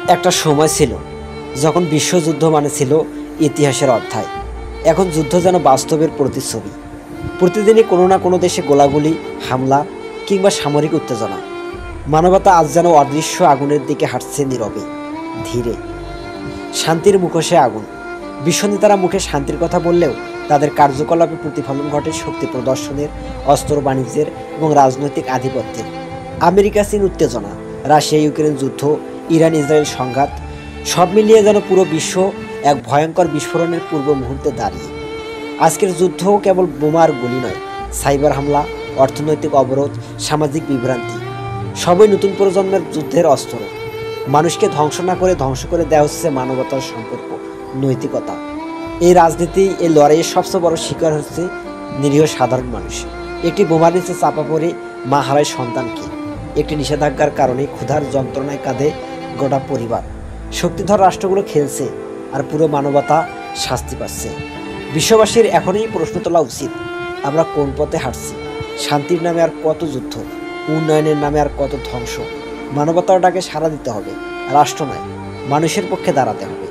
একটা সময় ছিল যখন বিশ্বযুদ্ধ মানে ছিল ইতিহাসের অধ্যায়। এখন যুদ্ধ যেন বাস্তবের প্রতিচ্ছবি। প্রতিদিনই কোনো না কোনো দেশে গোলাগুলি, হামলা কিংবা সামরিক উত্তেজনা। মানবতা আজ যেন অদৃশ্য আগুনের দিকে হাঁটছে নীরবে, ধীরে। শান্তির মুখোশে আগুন। বিশ্বনেতারা মুখে শান্তির কথা বললেও তাদের কার্যকলাপে প্রতিফলন ঘটে শক্তি প্রদর্শনের, অস্ত্র বাণিজ্যের এবং রাজনৈতিক আধিপত্যের। আমেরিকা চীন উত্তেজনা, রাশিয়া ইউক্রেন যুদ্ধ, ইরান ইসরায়েল সংঘাত, সব মিলিয়ে যেন পুরো বিশ্ব এক ভয়ঙ্কর বিস্ফোরণের পূর্ব মুহূর্তে দাঁড়িয়ে। আজকের যুদ্ধও কেবল বোমার গুলি নয়, সাইবার হামলা, অর্থনৈতিক অবরোধ, সামাজিক বিভ্রান্তি, সবই নতুন প্রজন্মের যুদ্ধের অস্ত্র। মানুষকে ধ্বংস না করে ধ্বংস করে দেওয়া হচ্ছে মানবতার সম্পর্ক, নৈতিকতা। এই রাজনীতি, এই লড়াইয়ের সবচেয়ে বড় শিকার হচ্ছে নিরীহ সাধারণ মানুষ। একটি বোমার নিচে চাপা পড়ে মা হারায় সন্তানকে, একটি নিষেধাজ্ঞার কারণে ক্ষুধার যন্ত্রণায় কাঁদে গোটা পরিবার। শক্তিধর রাষ্ট্রগুলো খেলছে আর পুরো মানবতা শাস্তি পাচ্ছে। বিশ্ববাসীর এখনই প্রশ্ন তোলা উচিত, আমরা কোন পথে হাঁটছি? শান্তির নামে আর কত যুদ্ধ, উন্নয়নের নামে আর কত ধ্বংস? মানবতাটাকে সাড়া দিতে হবে, রাষ্ট্র নয়, মানুষের পক্ষে দাঁড়াতে হবে।